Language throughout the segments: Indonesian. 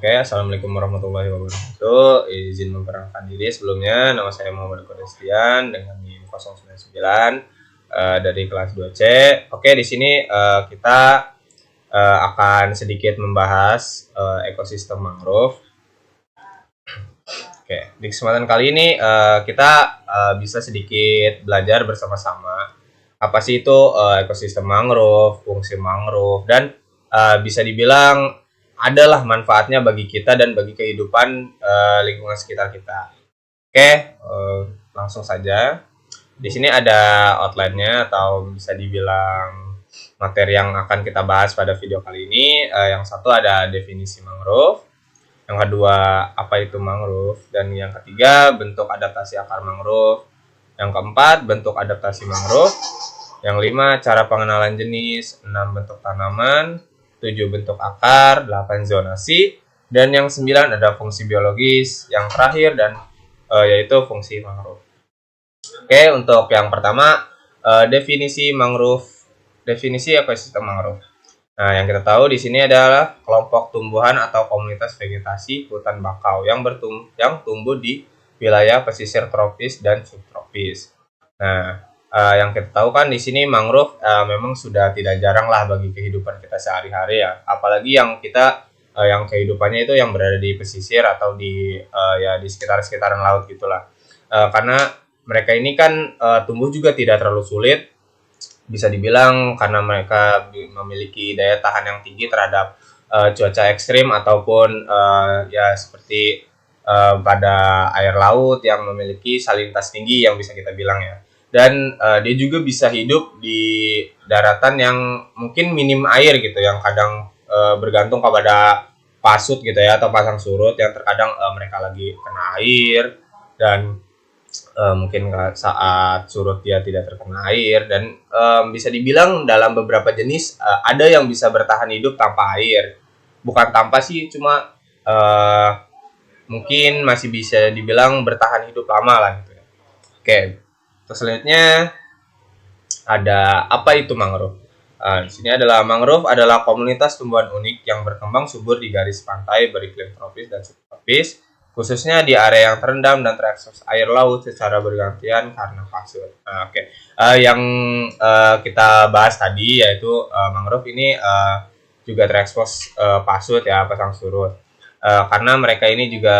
Oke, Assalamualaikum warahmatullahi wabarakatuh. Izin memperkenalkan diri sebelumnya, nama saya Muhammad Kodestian dengan NIM 099 dari kelas 2C. Oke, di sini kita akan sedikit membahas ekosistem mangrove. Oke, di kesempatan kali ini kita bisa sedikit belajar bersama-sama apa sih itu ekosistem mangrove, fungsi mangrove, dan bisa dibilang adalah manfaatnya bagi kita dan bagi kehidupan lingkungan sekitar kita. Oke, langsung saja. Di sini ada outline-nya atau bisa dibilang materi yang akan kita bahas pada video kali ini. Yang satu ada definisi mangrove, yang kedua apa itu mangrove, dan yang ketiga bentuk adaptasi akar mangrove, yang keempat bentuk adaptasi mangrove, yang lima cara pengenalan jenis, 6 bentuk tanaman, 7 bentuk akar, 8 zonasi, dan yang 9 ada fungsi biologis, yang terakhir dan yaitu fungsi mangrove. Oke, untuk yang pertama definisi mangrove, definisi ekosistem mangrove. Nah, yang kita tahu di sini adalah kelompok tumbuhan atau komunitas vegetasi hutan bakau yang tumbuh di wilayah pesisir tropis dan subtropis. Nah, yang kita tahu kan di sini mangrove memang sudah tidak jarang lah bagi kehidupan kita sehari-hari ya. Apalagi yang kita yang kehidupannya itu yang berada di pesisir atau di ya di sekitar-sekitaran laut gitulah. Karena mereka ini kan tumbuh juga tidak terlalu sulit, bisa dibilang karena mereka memiliki daya tahan yang tinggi terhadap cuaca ekstrim ataupun ya seperti pada air laut yang memiliki salinitas tinggi yang bisa kita bilang ya. Dan dia juga bisa hidup di daratan yang mungkin minim air gitu, yang kadang bergantung kepada pasut gitu ya, atau pasang surut yang terkadang mereka lagi kena air, dan mungkin saat surut dia tidak terkena air, dan bisa dibilang dalam beberapa jenis ada yang bisa bertahan hidup tanpa air. Bukan tanpa sih, cuma mungkin masih bisa dibilang bertahan hidup lama lah gitu ya. Oke. Selanjutnya ada apa itu mangrove? Di sini adalah mangrove adalah komunitas tumbuhan unik yang berkembang subur di garis pantai beriklim tropis dan subtropis, khususnya di area yang terendam dan terekspos air laut secara bergantian karena pasut. Oke. Yang kita bahas tadi yaitu mangrove ini juga terekspos pasut ya, pasang surut. Karena mereka ini juga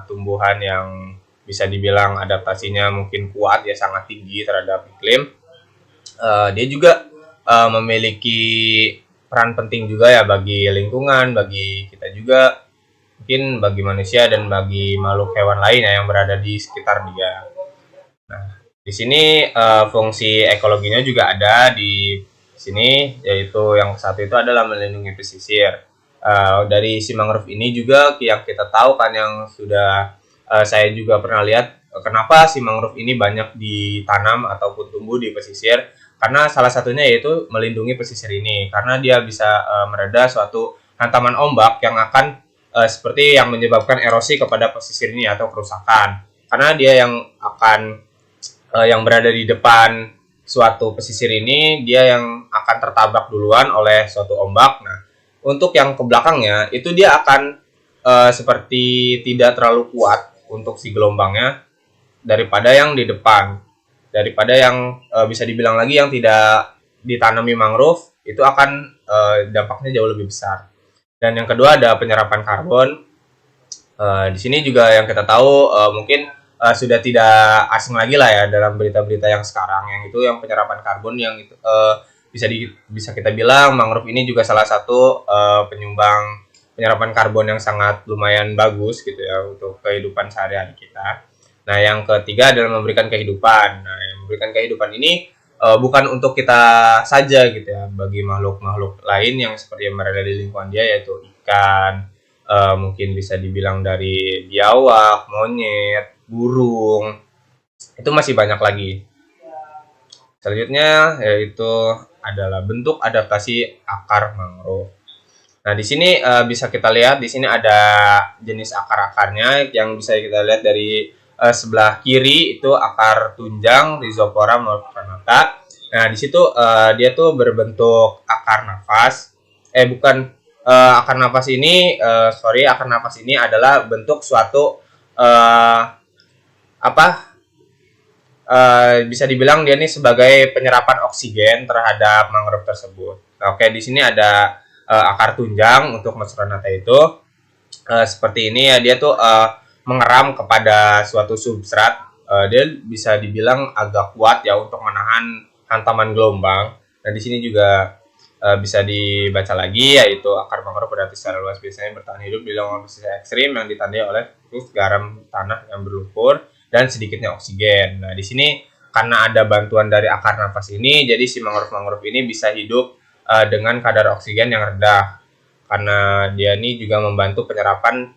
tumbuhan yang bisa dibilang adaptasinya mungkin kuat ya, sangat tinggi terhadap iklim. Dia juga memiliki peran penting juga ya bagi lingkungan, bagi kita juga, mungkin bagi manusia dan bagi makhluk hewan lain ya yang berada di sekitar dia. Nah, di sini fungsi ekologinya juga ada di sini, yaitu yang satu itu adalah melindungi pesisir. Dari si mangrove ini juga yang kita tahu kan, yang sudah saya juga pernah lihat kenapa si mangrove ini banyak ditanam ataupun tumbuh di pesisir, karena salah satunya yaitu melindungi pesisir ini, karena dia bisa mereda suatu hantaman ombak yang akan seperti yang menyebabkan erosi kepada pesisir ini atau kerusakan, karena dia yang akan yang berada di depan suatu pesisir ini, dia yang akan tertabrak duluan oleh suatu ombak. Nah, untuk yang ke belakangnya itu dia akan seperti tidak terlalu kuat untuk si gelombangnya daripada yang di depan, daripada yang bisa dibilang lagi yang tidak ditanami mangrove, itu akan dampaknya jauh lebih besar. Dan yang kedua ada penyerapan karbon. Di sini juga yang kita tahu mungkin sudah tidak asing lagi lah ya dalam berita-berita yang sekarang, yang itu yang penyerapan karbon yang itu bisa kita bilang mangrove ini juga salah satu penyumbang penyerapan karbon yang sangat lumayan bagus gitu ya untuk kehidupan sehari-hari kita. Nah, yang ketiga adalah memberikan kehidupan. Nah, yang memberikan kehidupan ini bukan untuk kita saja gitu ya, bagi makhluk-makhluk lain yang seperti yang berada di lingkungan dia, yaitu ikan, mungkin bisa dibilang dari biawak, monyet, burung, itu masih banyak lagi. Selanjutnya yaitu adalah bentuk adaptasi akar mangrove. Nah, di sini bisa kita lihat, di sini ada jenis akar-akarnya yang bisa kita lihat dari sebelah kiri itu akar tunjang Rhizopora morphanata. Nah, di situ dia tuh berbentuk akar nafas. Bukan akar napas ini akar napas ini adalah bentuk suatu eh, apa bisa dibilang dia nih sebagai penyerapan oksigen terhadap mangrove tersebut. Nah, oke, di sini ada akar tunjang untuk Mesronata itu seperti ini ya, dia tuh mengeram kepada suatu substrat. Dia bisa dibilang agak kuat ya untuk menahan hantaman gelombang. Dan di sini juga bisa dibaca lagi, yaitu akar mangrove berarti secara luas biasanya bertahan hidup di lingkungan pesisir ekstrim yang ditandai oleh garam tanah yang berlumpur dan sedikitnya oksigen. Nah, di sini karena ada bantuan dari akar nafas ini, jadi si mangrove-mangrove ini bisa hidup dengan kadar oksigen yang rendah. Karena dia ini juga membantu penyerapan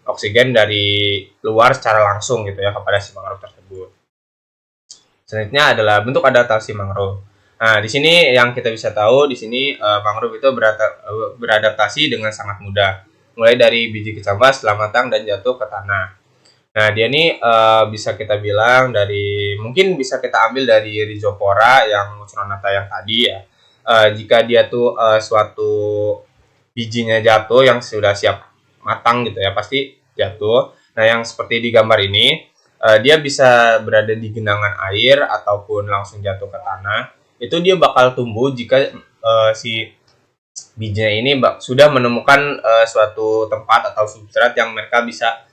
oksigen dari luar secara langsung gitu ya kepada si mangrove tersebut. Selanjutnya adalah bentuk adaptasi mangrove. Nah, di sini yang kita bisa tahu, di sini mangrove itu beradaptasi dengan sangat mudah. Mulai dari biji kecambah setelah matang dan jatuh ke tanah. Nah, dia ini bisa kita bilang mungkin bisa kita ambil dari Rhizopora yang Musronata yang tadi ya. Jika dia tuh suatu bijinya jatuh yang sudah siap matang gitu ya, pasti jatuh. Nah, yang seperti di gambar ini, dia bisa berada di genangan air ataupun langsung jatuh ke tanah. Itu dia bakal tumbuh jika si bijinya ini sudah menemukan suatu tempat atau substrat yang mereka bisa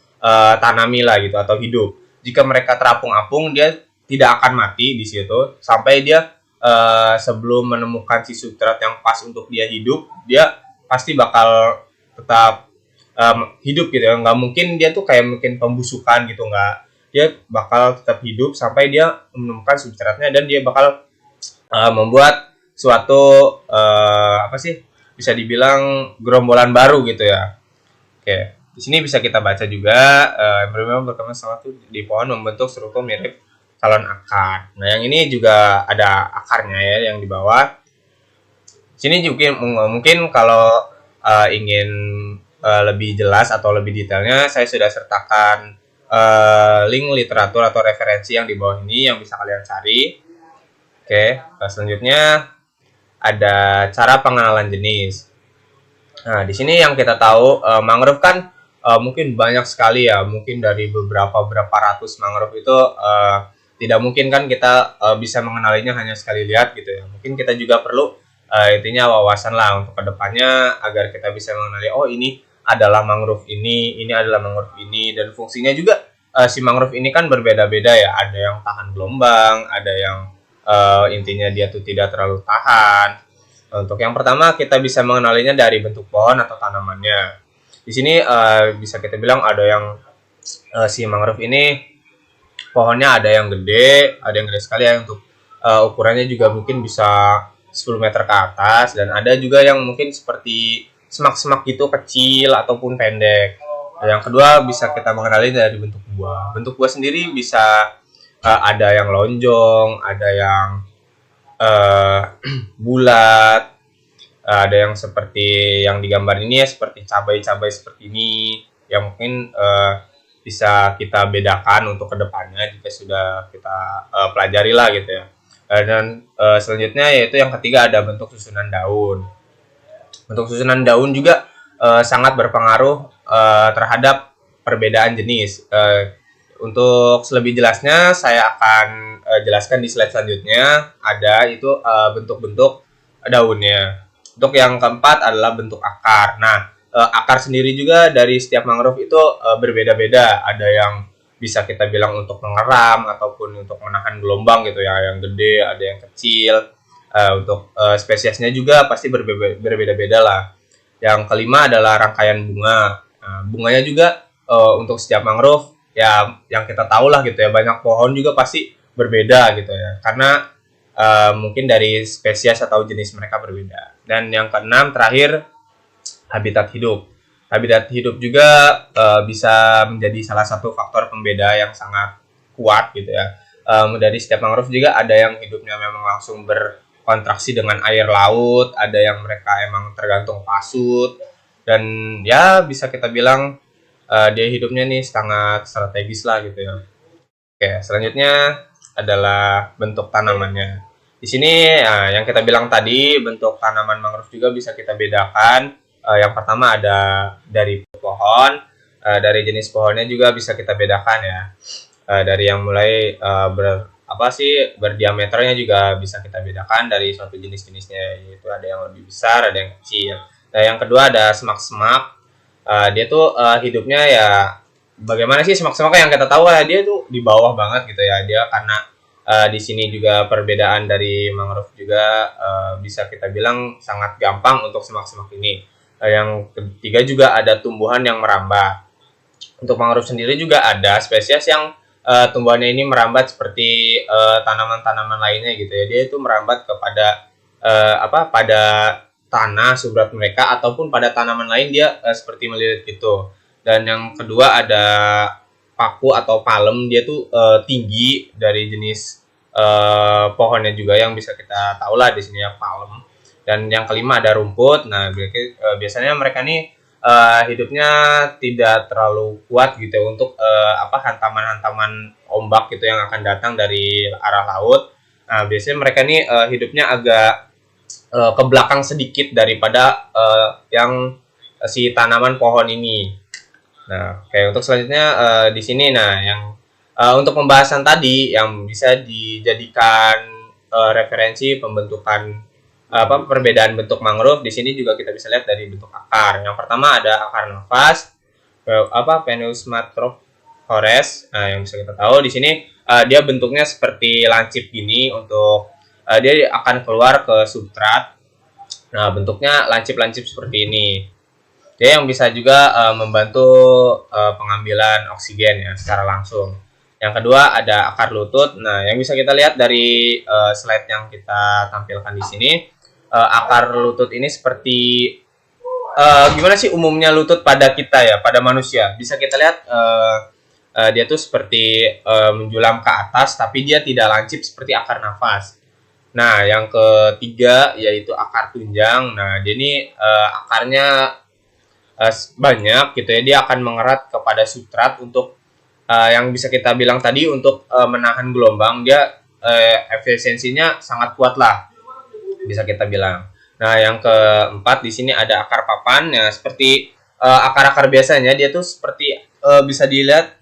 tanami lah gitu atau hidup. Jika mereka terapung-apung, dia tidak akan mati di situ sampai dia sebelum menemukan si substrat yang pas untuk dia hidup, dia pasti bakal tetap hidup gitu ya. Nggak mungkin dia tuh kayak mungkin pembusukan gitu, nggak. Dia bakal tetap hidup sampai dia menemukan substratnya dan dia bakal membuat suatu bisa dibilang gerombolan baru gitu ya. Oke, di sini bisa kita baca juga memang berkembang suatu di pohon membentuk struktur mirip calon akar. Nah, yang ini juga ada akarnya ya yang di bawah. Sini juga mungkin kalau ingin lebih jelas atau lebih detailnya, saya sudah sertakan link literatur atau referensi yang di bawah ini yang bisa kalian cari. Oke, selanjutnya ada cara pengenalan jenis. Nah, di sini yang kita tahu mangrove kan mungkin banyak sekali ya, mungkin dari berapa ratus mangrove itu tidak mungkin kan kita bisa mengenalinya hanya sekali lihat gitu ya. Mungkin kita juga perlu intinya wawasan lah untuk kedepannya agar kita bisa mengenali, oh ini adalah mangrove ini adalah mangrove ini, dan fungsinya juga si mangrove ini kan berbeda-beda ya. Ada yang tahan gelombang, ada yang intinya dia tuh tidak terlalu tahan. Untuk yang pertama kita bisa mengenalinya dari bentuk pohon atau tanamannya. Di sini bisa kita bilang ada yang si mangrove ini pohonnya ada yang gede sekali ya, untuk ukurannya juga mungkin bisa 10 meter ke atas, dan ada juga yang mungkin seperti semak-semak gitu kecil ataupun pendek. Dan yang kedua bisa kita mengenali dari bentuk buah. Bentuk buah sendiri bisa ada yang lonjong, ada yang bulat, ada yang seperti yang digambar ini ya, seperti cabai-cabai seperti ini, yang mungkin bisa kita bedakan untuk kedepannya jika sudah kita pelajari lah gitu ya. Dan selanjutnya yaitu yang ketiga ada bentuk susunan daun. Bentuk susunan daun juga sangat berpengaruh terhadap perbedaan jenis. Untuk lebih jelasnya saya akan jelaskan di slide selanjutnya. Ada itu bentuk-bentuk daunnya. Untuk yang keempat adalah bentuk akar. Nah, akar sendiri juga dari setiap mangrove itu berbeda-beda. Ada yang bisa kita bilang untuk mengeram ataupun untuk menahan gelombang gitu ya, yang gede, ada yang kecil. Untuk spesiesnya juga pasti berbeda-beda lah. Yang kelima adalah rangkaian bunga. Nah, bunganya juga untuk setiap mangrove ya yang kita tahu lah gitu ya, banyak pohon juga pasti berbeda gitu ya, karena mungkin dari spesies atau jenis mereka berbeda. Dan yang keenam terakhir, habitat hidup. Habitat hidup juga bisa menjadi salah satu faktor pembeda yang sangat kuat gitu ya. Dari setiap mangrove juga ada yang hidupnya memang langsung berkontraksi dengan air laut, ada yang mereka emang tergantung pasut, dan ya bisa kita bilang dia hidupnya nih sangat strategis lah gitu ya. Oke, selanjutnya adalah bentuk tanamannya. Di sini yang kita bilang tadi, bentuk tanaman mangrove juga bisa kita bedakan Yang pertama ada dari pohon, dari jenis pohonnya juga bisa kita bedakan ya. Dari yang mulai berdiameternya juga bisa kita bedakan dari suatu jenis-jenisnya, yaitu ada yang lebih besar, ada yang kecil. Nah, yang kedua ada semak-semak. Dia tuh hidupnya ya bagaimana sih semak-semak yang kita tahu ya, dia tuh di bawah banget gitu ya. Dia karena di sini juga perbedaan dari mangrove juga bisa kita bilang sangat gampang untuk semak-semak ini. Yang ketiga juga ada tumbuhan yang merambat. Untuk mangrove sendiri juga ada spesies yang tumbuhannya ini merambat seperti tanaman-tanaman lainnya gitu ya. Dia itu merambat kepada pada tanah substrat mereka ataupun pada tanaman lain, dia seperti melilit gitu. Dan yang kedua ada paku atau palem, dia tuh tinggi dari jenis pohonnya juga yang bisa kita tahu lah di sini ya, palem. Dan yang kelima ada rumput. Nah, biasanya mereka nih hidupnya tidak terlalu kuat gitu ya, untuk hantaman-hantaman ombak gitu yang akan datang dari arah laut. Nah, biasanya mereka nih hidupnya agak ke belakang sedikit daripada yang si tanaman pohon ini. Nah, kayak untuk selanjutnya di sini, nah yang untuk pembahasan tadi yang bisa dijadikan referensi pembentukan perbedaan bentuk mangrove, di sini juga kita bisa lihat dari bentuk akar. Yang pertama ada akar nafas, Peneus matrophores. Nah, yang bisa kita tahu di sini dia bentuknya seperti lancip gini, untuk dia akan keluar ke substrat. Nah, bentuknya lancip-lancip seperti ini. Dia yang bisa juga membantu pengambilan oksigen ya secara langsung. Yang kedua ada akar lutut. Nah, yang bisa kita lihat dari slide yang kita tampilkan di sini, akar lutut ini seperti gimana sih umumnya lutut pada kita ya, pada manusia. Bisa kita lihat dia tuh seperti menjulang ke atas, tapi dia tidak lancip seperti akar nafas. Nah, yang ketiga yaitu akar tunjang. Nah, dia ini akarnya banyak gitu ya, dia akan mengerat kepada substrat untuk yang bisa kita bilang tadi untuk menahan gelombang. Dia efisiensinya sangat kuat lah, bisa kita bilang. Nah, yang keempat di sini ada akar papan ya, seperti akar-akar biasanya, dia tuh seperti bisa dilihat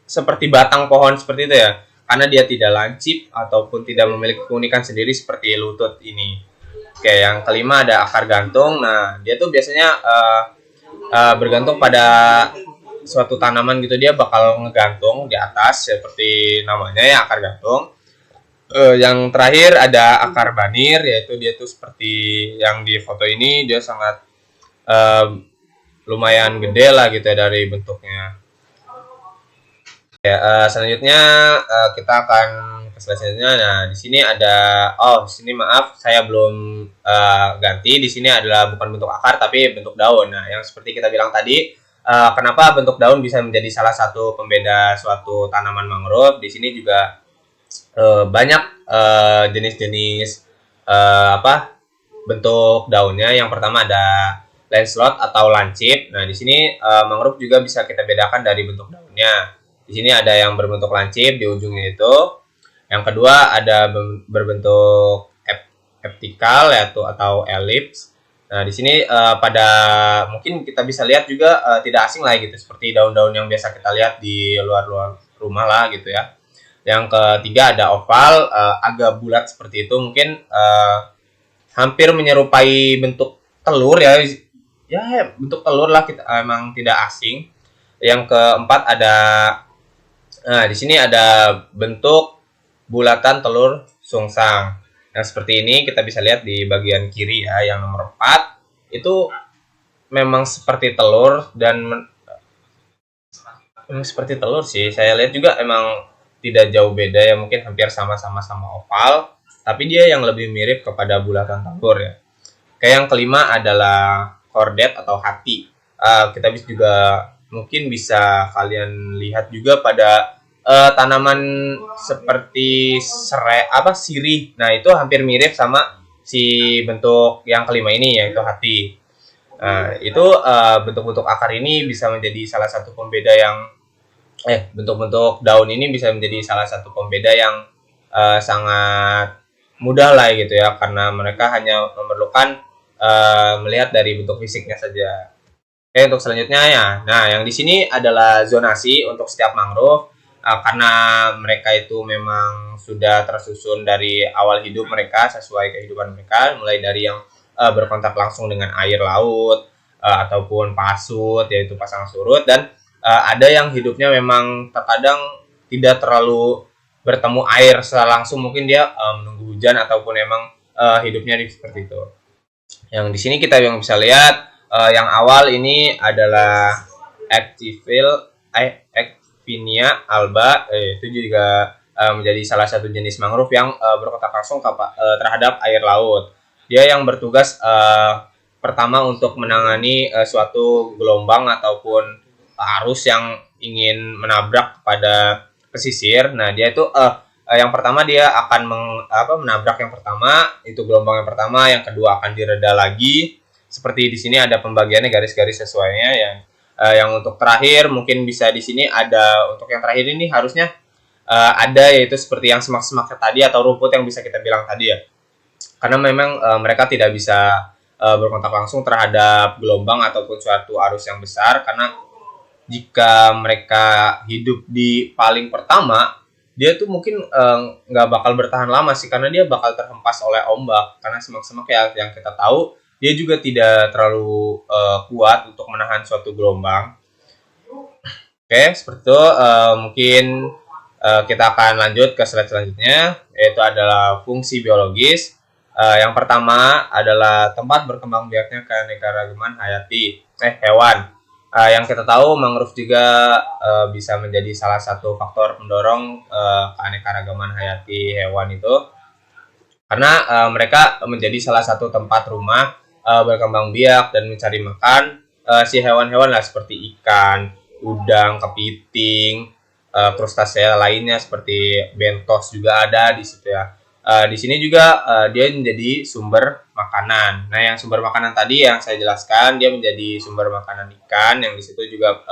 seperti batang pohon seperti itu ya, karena dia tidak lancip ataupun tidak memiliki keunikan sendiri seperti lutut ini. Oke, yang kelima ada akar gantung. Nah, dia tuh biasanya bergantung pada suatu tanaman gitu, dia bakal ngegantung di atas seperti namanya ya, akar gantung. Yang terakhir ada akar banir, yaitu dia tuh seperti yang di foto ini, dia sangat lumayan gede lah gitu ya dari bentuknya. Ya, selanjutnya kita akan ke slide selanjutnya. Nah, di sini ada di sini maaf saya belum ganti. Di sini adalah bukan bentuk akar tapi bentuk daun. Nah, yang seperti kita bilang tadi, kenapa bentuk daun bisa menjadi salah satu pembeda suatu tanaman mangrove? Di sini juga banyak jenis-jenis bentuk daunnya. Yang pertama ada lanceolate atau lancip. Nah, di sini mangrove juga bisa kita bedakan dari bentuk daunnya. Di sini ada yang berbentuk lancip di ujungnya itu. Yang kedua ada berbentuk elliptikal yaitu atau elips. Nah, di sini pada mungkin kita bisa lihat juga tidak asing lah gitu, seperti daun-daun yang biasa kita lihat di luar-luar rumah lah gitu ya. Yang ketiga ada oval, agak bulat seperti itu, mungkin hampir menyerupai bentuk telur ya. Ya, bentuk telur lah, kita emang tidak asing. Yang keempat ada di sini ada bentuk bulatan telur sungsang. Yang seperti ini kita bisa lihat di bagian kiri ya, yang nomor 4 itu memang seperti telur dan seperti telur sih. Saya lihat juga emang tidak jauh beda ya, mungkin hampir sama-sama oval, tapi dia yang lebih mirip kepada bulatan telur ya. Kayak yang kelima adalah kordet atau hati. Kita bisa juga mungkin bisa kalian lihat juga pada tanaman seperti sirih. Nah, itu hampir mirip sama si bentuk yang kelima ini, yaitu hati. Nah, itu bentuk-bentuk akar ini bisa menjadi salah satu pembeda yang bentuk-bentuk daun ini bisa menjadi salah satu pembeda yang sangat mudah lah gitu ya, karena mereka hanya memerlukan melihat dari bentuk fisiknya saja. Oke, untuk selanjutnya ya. Nah, yang di sini adalah zonasi untuk setiap mangrove. Karena mereka itu memang sudah tersusun dari awal hidup mereka sesuai kehidupan mereka, mulai dari yang berkontak langsung dengan air laut ataupun pasut, yaitu pasang surut, dan ada yang hidupnya memang terkadang tidak terlalu bertemu air secara langsung, mungkin dia menunggu hujan ataupun memang hidupnya seperti itu. Yang di sini kita yang bisa lihat yang awal ini adalah Activinia alba, itu juga menjadi salah satu jenis mangrove yang berkontak langsung terhadap air laut. Dia yang bertugas pertama untuk menangani suatu gelombang ataupun arus yang ingin menabrak pada pesisir. Nah, dia itu yang pertama dia akan menabrak yang pertama, itu gelombang yang pertama, yang kedua akan direda lagi. Seperti di sini ada pembagiannya garis-garis sesuainya yang untuk terakhir mungkin bisa di sini ada, untuk yang terakhir ini harusnya ada, yaitu seperti yang semak-semak tadi atau rumput yang bisa kita bilang tadi ya. Karena memang mereka tidak bisa berkontak langsung terhadap gelombang ataupun suatu arus yang besar, karena jika mereka hidup di paling pertama, dia tuh mungkin nggak bakal bertahan lama sih, karena dia bakal terhempas oleh ombak. Karena semak-semak ya yang kita tahu, dia juga tidak terlalu kuat untuk menahan suatu gelombang. Oke, seperti itu. Mungkin kita akan lanjut ke slide selanjutnya, yaitu adalah fungsi biologis. Yang pertama adalah tempat berkembang biaknya keanekaragaman hayati, hewan. Yang kita tahu mangrove juga bisa menjadi salah satu faktor pendorong keanekaragaman hayati hewan itu, karena mereka menjadi salah satu tempat rumah berkembang biak dan mencari makan si hewan-hewan lah, seperti ikan, udang, kepiting, krustasea lainnya seperti bentos juga ada di situ ya. Di sini juga dia menjadi sumber makanan. Nah, yang sumber makanan tadi yang saya jelaskan, dia menjadi sumber makanan ikan, yang di situ juga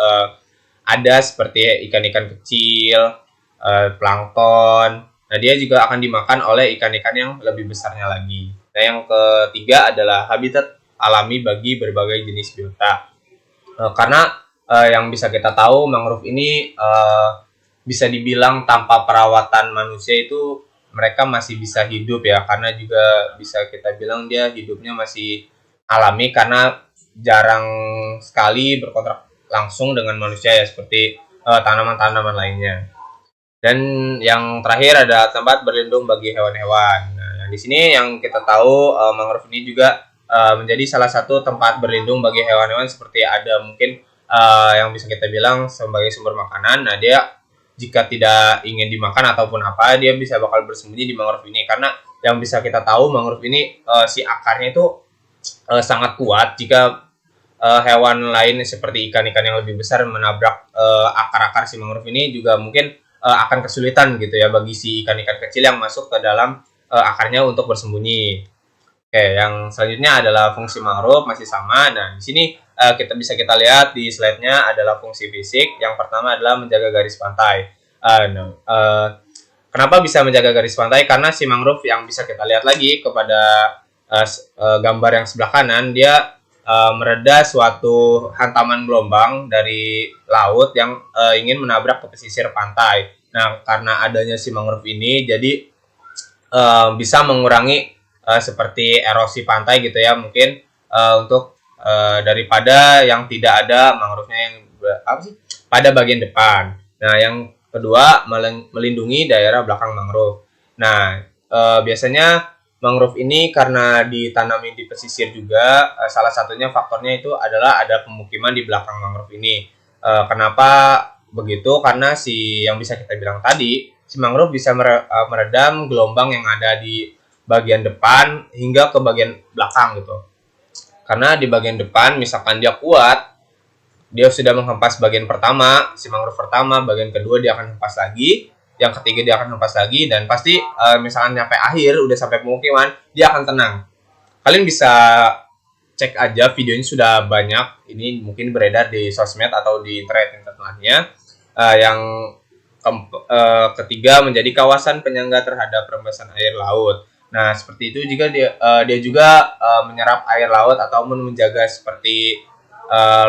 ada seperti ikan-ikan kecil, plankton. Nah, dia juga akan dimakan oleh ikan-ikan yang lebih besarnya lagi. Nah, yang ketiga adalah habitat alami bagi berbagai jenis biota. Karena yang bisa kita tahu, mangrove ini bisa dibilang tanpa perawatan manusia itu mereka masih bisa hidup ya, karena juga bisa kita bilang dia hidupnya masih alami, karena jarang sekali berkontrak langsung dengan manusia ya, seperti tanaman-tanaman lainnya. Dan yang terakhir ada tempat berlindung bagi hewan-hewan. Nah, di sini yang kita tahu mangrove ini juga menjadi salah satu tempat berlindung bagi hewan-hewan, seperti ada mungkin yang bisa kita bilang sebagai sumber makanan. Nah, dia jika tidak ingin dimakan ataupun apa, dia bisa bakal bersembunyi di mangrove ini, karena yang bisa kita tahu mangrove ini si akarnya itu sangat kuat. Jika hewan lain seperti ikan-ikan yang lebih besar menabrak akar-akar si mangrove ini, juga mungkin akan kesulitan gitu ya bagi si ikan-ikan kecil yang masuk ke dalam akarnya untuk bersembunyi. Oke, yang selanjutnya adalah fungsi mangrove, masih sama. Nah, di sini kita lihat di slide-nya adalah fungsi fisik. Yang pertama adalah menjaga garis pantai. Kenapa bisa menjaga garis pantai? Karena si mangrove yang bisa kita lihat lagi kepada gambar yang sebelah kanan, dia mereda suatu hantaman gelombang dari laut yang ingin menabrak ke pesisir pantai. Nah, karena adanya si mangrove ini, jadi bisa mengurangi seperti erosi pantai gitu ya, mungkin untuk daripada yang tidak ada mangrove-nya yang pada bagian depan. Nah, yang kedua, melindungi daerah belakang mangrove. Nah, biasanya mangrove ini karena ditanami di pesisir juga, salah satunya faktornya itu adalah ada pemukiman di belakang mangrove ini. Kenapa begitu? Karena yang bisa kita bilang tadi, si mangrove bisa meredam gelombang yang ada di bagian depan hingga ke bagian belakang gitu. Karena di bagian depan misalkan dia kuat, dia sudah menghempas bagian pertama, si mangrove pertama, bagian kedua dia akan hempas lagi, yang ketiga dia akan hempas lagi, dan pasti misalkan sampai akhir, udah sampai pemukiman, dia akan tenang. Kalian bisa cek aja, videonya sudah banyak, ini mungkin beredar di sosmed atau di internet lainnya. Yang ketiga menjadi kawasan penyangga terhadap rembesan air laut. Nah, seperti itu juga dia juga menyerap air laut ataupun menjaga seperti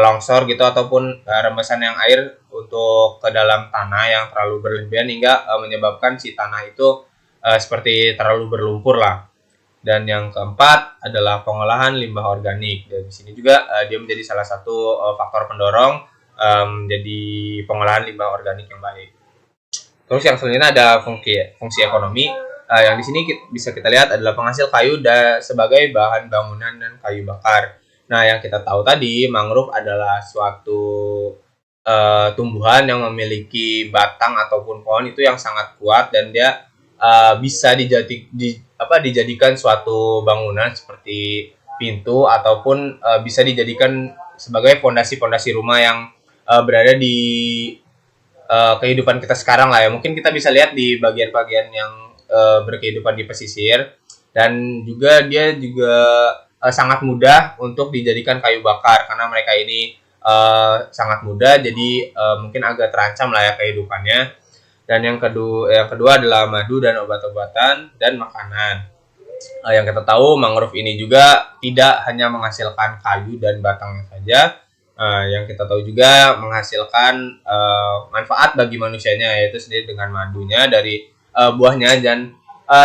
longsor gitu ataupun rembesan yang air untuk ke dalam tanah yang terlalu berlebihan hingga menyebabkan si tanah itu seperti terlalu berlumpur lah. Dan yang keempat adalah pengolahan limbah organik. Dan di sini juga dia menjadi salah satu faktor pendorong jadi pengolahan limbah organik yang baik. Terus yang selanjutnya ada fungsi ekonomi. Yang di sini bisa kita lihat adalah penghasil kayu sebagai bahan bangunan dan kayu bakar. Nah, yang kita tahu tadi, mangrove adalah suatu tumbuhan yang memiliki batang ataupun pohon itu yang sangat kuat dan dia bisa dijadikan suatu bangunan seperti pintu ataupun bisa dijadikan sebagai fondasi-fondasi rumah yang berada di kehidupan kita sekarang lah ya. Mungkin kita bisa lihat di bagian-bagian yang berkehidupan di pesisir dan juga dia juga sangat mudah untuk dijadikan kayu bakar karena mereka ini sangat mudah jadi mungkin agak terancam lah ya kehidupannya. Dan yang kedua adalah madu dan obat-obatan dan makanan. Yang kita tahu mangrove ini juga tidak hanya menghasilkan kayu dan batangnya saja, yang kita tahu juga menghasilkan manfaat bagi manusianya yaitu sendiri dengan madunya dari buahnya dan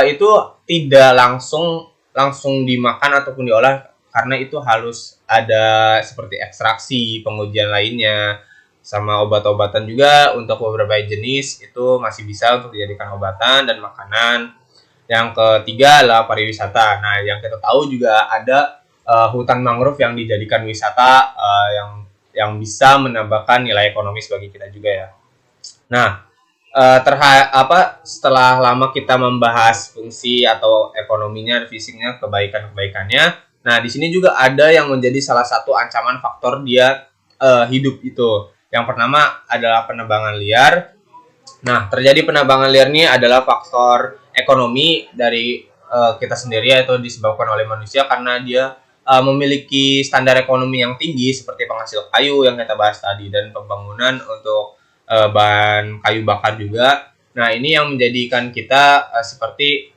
itu tidak langsung dimakan ataupun diolah karena itu harus ada seperti ekstraksi, pengujian lainnya sama obat-obatan juga untuk beberapa jenis itu masih bisa untuk dijadikan obatan dan makanan. Yang ketiga adalah pariwisata. Nah, yang kita tahu juga ada hutan mangrove yang dijadikan wisata yang bisa menambahkan nilai ekonomis bagi kita juga ya. Nah, setelah lama kita membahas fungsi atau ekonominya, fisiknya, kebaikannya. Nah, di sini juga ada yang menjadi salah satu ancaman faktor dia hidup itu. Yang pertama adalah penebangan liar. Nah, terjadi penebangan liar ini adalah faktor ekonomi dari kita sendiri yaitu disebabkan oleh manusia karena dia memiliki standar ekonomi yang tinggi seperti penghasil kayu yang kita bahas tadi dan pembangunan untuk bahan kayu bakar juga. Nah, ini yang menjadikan kita seperti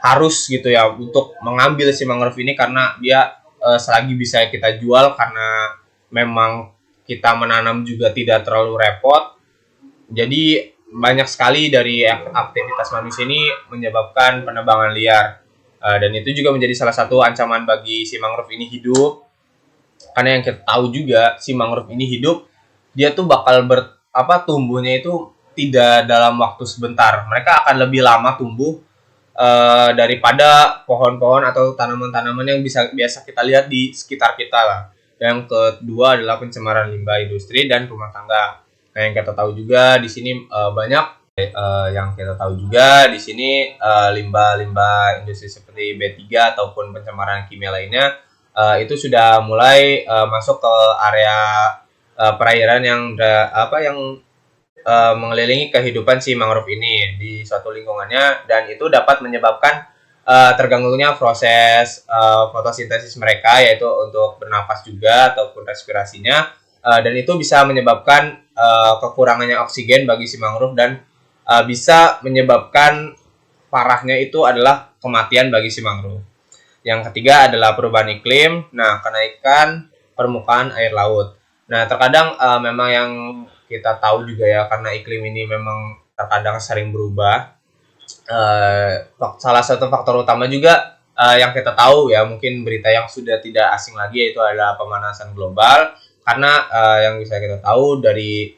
harus gitu ya untuk mengambil si mangrove ini karena dia selagi bisa kita jual karena memang kita menanam juga tidak terlalu repot. Jadi banyak sekali dari aktivitas manusia ini menyebabkan penebangan liar. Dan itu juga menjadi salah satu ancaman bagi si mangrove ini hidup. Karena yang kita tahu juga si mangrove ini hidup, dia tuh bakal tumbuhnya itu tidak dalam waktu sebentar. Mereka akan lebih lama tumbuh daripada pohon-pohon atau tanaman-tanaman yang biasa kita lihat di sekitar kita lah. Yang kedua adalah pencemaran limbah industri dan rumah tangga. Nah, yang kita tahu juga di sini banyak yang kita tahu juga di sini limbah-limbah industri seperti B3 ataupun pencemaran kimia lainnya itu sudah mulai masuk ke area perairan yang mengelilingi kehidupan si mangrove ini di suatu lingkungannya dan itu dapat menyebabkan terganggunya proses fotosintesis mereka yaitu untuk bernafas juga ataupun respirasinya dan itu bisa menyebabkan kekurangannya oksigen bagi si mangrove dan bisa menyebabkan parahnya itu adalah kematian bagi si mangrove. Yang ketiga adalah perubahan iklim. Nah, kenaikan permukaan air laut. Nah, terkadang memang yang kita tahu juga ya karena iklim ini memang terkadang sering berubah. Salah satu faktor utama juga yang kita tahu ya mungkin berita yang sudah tidak asing lagi yaitu adalah pemanasan global karena yang bisa kita tahu dari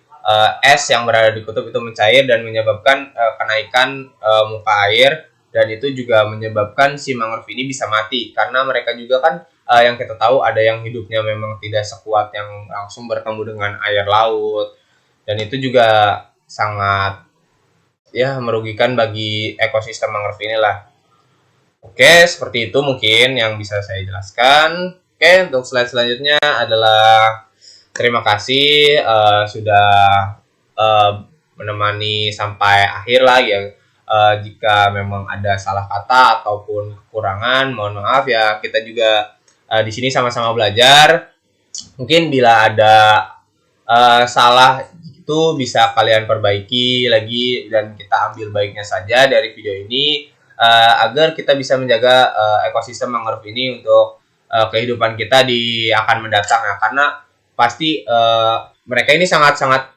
es yang berada di kutub itu mencair dan menyebabkan kenaikan muka air dan itu juga menyebabkan si mangrove ini bisa mati karena mereka juga kan yang kita tahu ada yang hidupnya memang tidak sekuat yang langsung bertemu dengan air laut dan itu juga sangat ya merugikan bagi ekosistem mangrove inilah. Oke, seperti itu mungkin yang bisa saya jelaskan. Oke, untuk slide selanjutnya adalah terima kasih sudah menemani sampai akhir lah ya. Jika memang ada salah kata ataupun kekurangan, mohon maaf ya. Kita juga di sini sama-sama belajar. Mungkin bila ada salah itu bisa kalian perbaiki lagi dan kita ambil baiknya saja dari video ini. agar kita bisa menjaga ekosistem mangrove ini untuk kehidupan kita di akan mendatang ya, karena pasti mereka ini sangat-sangat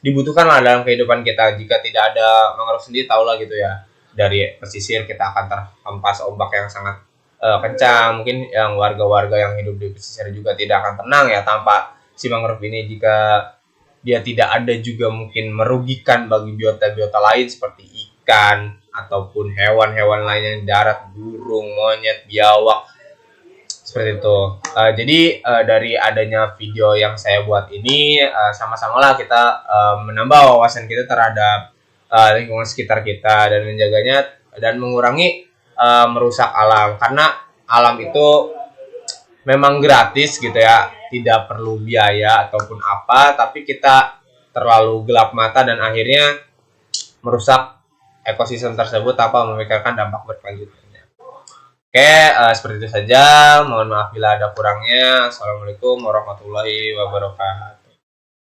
dibutuhkan lah dalam kehidupan kita. Jika tidak ada mangrove sendiri, tau lah gitu ya, dari pesisir kita akan terhempas ombak yang sangat kencang. Mungkin yang warga-warga yang hidup di pesisir juga tidak akan tenang ya tanpa si mangrove ini. Jika dia tidak ada juga mungkin merugikan bagi biota-biota lain seperti ikan ataupun hewan-hewan lainnya di darat, burung, monyet, biawak, seperti itu. Jadi dari adanya video yang saya buat ini, sama-sama lah kita menambah wawasan kita terhadap lingkungan sekitar kita dan menjaganya dan mengurangi merusak alam, karena alam itu memang gratis gitu ya, tidak perlu biaya ataupun apa, tapi kita terlalu gelap mata dan akhirnya merusak ekosistem tersebut tanpa memikirkan dampak berkelanjutannya. Oke, seperti itu saja. Mohon maaf bila ada kurangnya. Assalamualaikum warahmatullahi wabarakatuh.